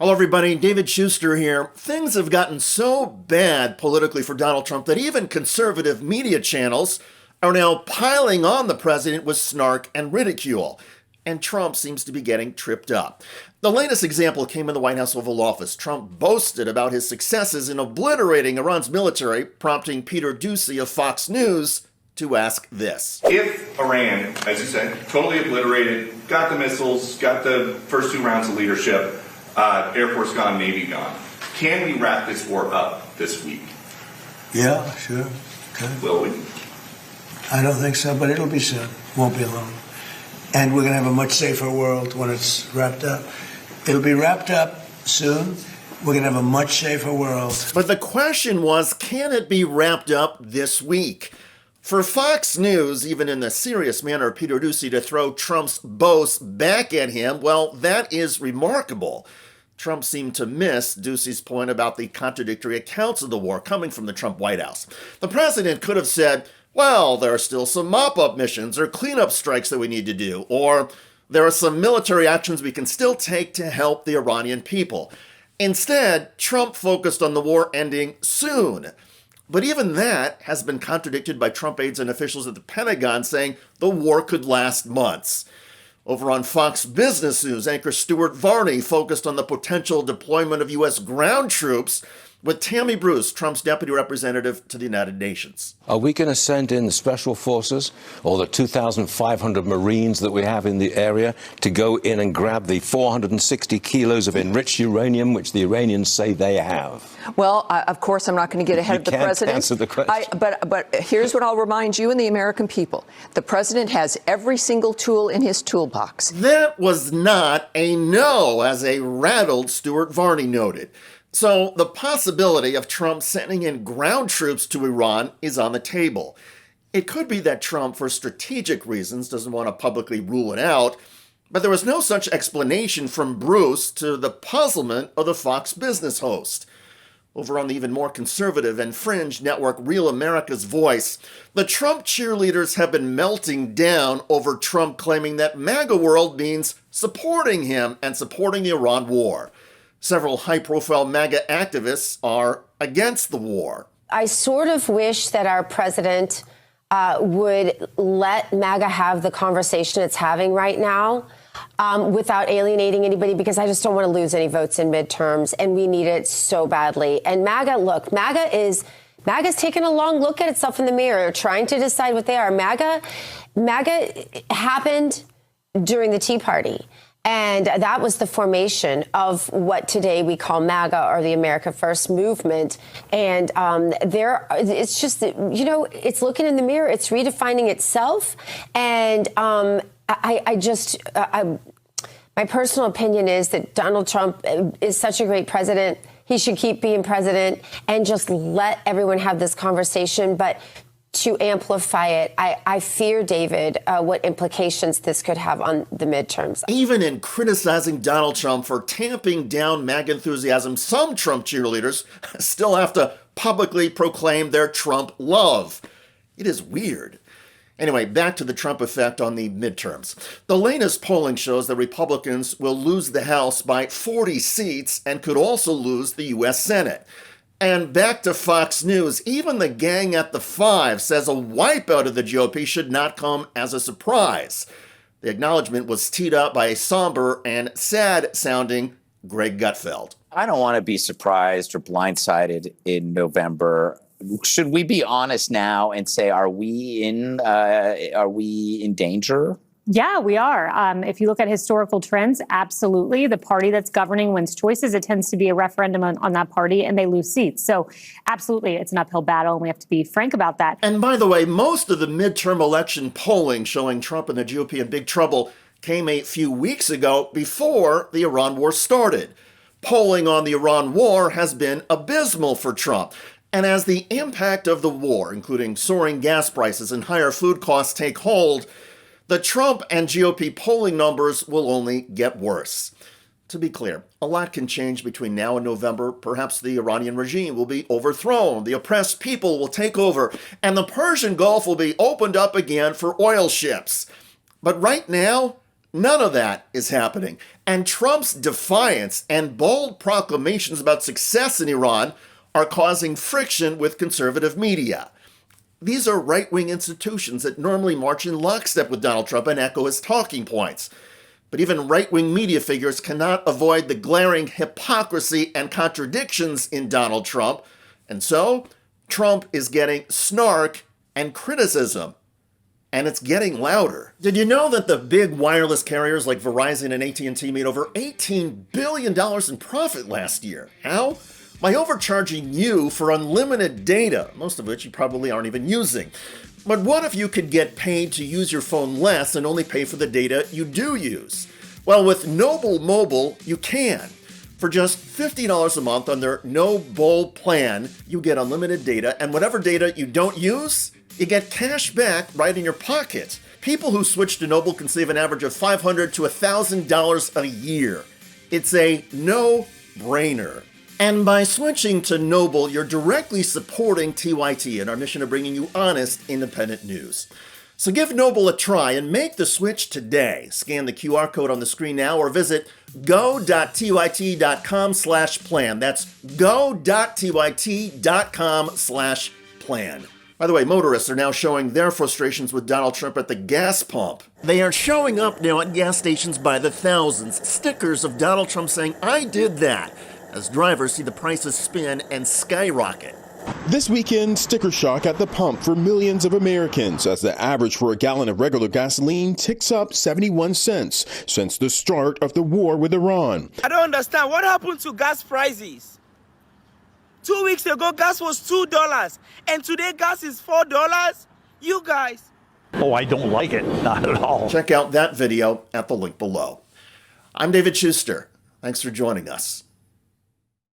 Hello, everybody. David Shuster here. Things have gotten so bad politically for Donald Trump that even conservative media channels are now piling on the president with snark and ridicule. And Trump seems to be getting tripped up. The latest example came in the White House Oval Office. Trump boasted about his successes in obliterating Iran's military, prompting Peter Doocy of Fox News to ask this. If Iran, as you said, totally obliterated, got the missiles, got the first 2 rounds of leadership, Air Force gone, Navy gone, can we wrap this war up this week? Yeah, sure. Okay. Will we? I don't think so, but it'll be soon. Won't be long. And we're going to have a much safer world when it's wrapped up. It'll be wrapped up soon. We're going to have a much safer world. But the question was, can it be wrapped up this week? For Fox News, even in the serious manner of Peter Doocy, to throw Trump's boasts back at him, well, that is remarkable. Trump seemed to miss Doocy's point about the contradictory accounts of the war coming from the Trump White House. The president could have said, well, there are still some mop-up missions or cleanup strikes that we need to do, or there are some military actions we can still take to help the Iranian people. Instead, Trump focused on the war ending soon. But even that has been contradicted by Trump aides and officials at the Pentagon saying the war could last months. Over on Fox Business News, anchor Stuart Varney focused on the potential deployment of U.S. ground troops with Tammy Bruce, Trump's deputy representative to the United Nations. Are we going to send in the special forces or the 2,500 Marines that we have in the area to go in and grab the 460 kilos of enriched uranium, which the Iranians say they have? Well, of course, I'm not going to get ahead of the president. Answer the question. But here's what I'll remind you and the American people. The president has every single tool in his toolbox. That was not a no, as a rattled Stuart Varney noted. So the possibility of Trump sending in ground troops to Iran is on the table. It could be that Trump, for strategic reasons, doesn't want to publicly rule it out, but there was no such explanation from Bruce to the puzzlement of the Fox Business host. Over on the even more conservative and fringe network Real America's Voice, the Trump cheerleaders have been melting down over Trump claiming that MAGA world means supporting him and supporting the Iran war. Several high-profile MAGA activists are against the war. I sort of wish that our president would let MAGA have the conversation it's having right now without alienating anybody, because I just don't want to lose any votes in midterms, and we need it so badly. And MAGA's taking a long look at itself in the mirror, trying to decide what they are. MAGA happened during the Tea Party. And that was the formation of what today we call MAGA, or the America First movement. And it's just, it's looking in the mirror, it's redefining itself. And my personal opinion is that Donald Trump is such a great president. He should keep being president and just let everyone have this conversation. But to amplify it, I fear, David, what implications this could have on the midterms. Even in criticizing Donald Trump for tamping down MAGA enthusiasm, some Trump cheerleaders still have to publicly proclaim their Trump love. It is weird. Anyway, back to the Trump effect on the midterms. The latest polling shows that Republicans will lose the House by 40 seats and could also lose the U.S. Senate. And back to Fox News, even the gang at the Five says a wipeout of the GOP should not come as a surprise. The acknowledgement was teed up by a somber and sad-sounding Greg Gutfeld. I don't want to be surprised or blindsided in November. Should we be honest now and say, are we in danger? Yeah, we are. If you look at historical trends, absolutely. The party that's governing wins choices. It tends to be a referendum on that party, and they lose seats. So absolutely, it's an uphill battle, and we have to be frank about that. And by the way, most of the midterm election polling showing Trump and the GOP in big trouble came a few weeks ago before the Iran war started. Polling on the Iran war has been abysmal for Trump. And as the impact of the war, including soaring gas prices and higher food costs, take hold, the Trump and GOP polling numbers will only get worse. To be clear, a lot can change between now and November. Perhaps the Iranian regime will be overthrown, the oppressed people will take over, and the Persian Gulf will be opened up again for oil ships. But right now, None of that is happening. And Trump's defiance and bold proclamations about success in Iran are causing friction with conservative media. These are right-wing institutions that normally march in lockstep with Donald Trump and echo his talking points. But even right-wing media figures cannot avoid the glaring hypocrisy and contradictions in Donald Trump. And so, Trump is getting snark and criticism. And it's getting louder. Did you know that the big wireless carriers like Verizon and AT&T made over $18 billion in profit last year? How? By overcharging you for unlimited data, most of which you probably aren't even using. But what if you could get paid to use your phone less and only pay for the data you do use? Well, with Noble Mobile, you can. For just $50 a month on their No Bull plan, you get unlimited data, and whatever data you don't use, you get cash back right in your pocket. People who switch to Noble can save an average of $500 to $1,000 a year. It's a no-brainer. And by switching to Noble, you're directly supporting TYT and our mission of bringing you honest, independent news. So give Noble a try and make the switch today. Scan the QR code on the screen now or visit go.tyt.com/plan. That's go.tyt.com/plan. By the way, motorists are now showing their frustrations with Donald Trump at the gas pump. They are showing up now at gas stations by the thousands, stickers of Donald Trump saying, "I did that," as drivers see the prices spin and skyrocket. This weekend, sticker shock at the pump for millions of Americans as the average for a gallon of regular gasoline ticks up 71 cents since the start of the war with Iran. I don't understand. What happened to gas prices? 2 weeks ago, gas was $2, and today gas is $4? You guys. Oh, I don't like it. Not at all. Check out that video at the link below. I'm David Shuster. Thanks for joining us.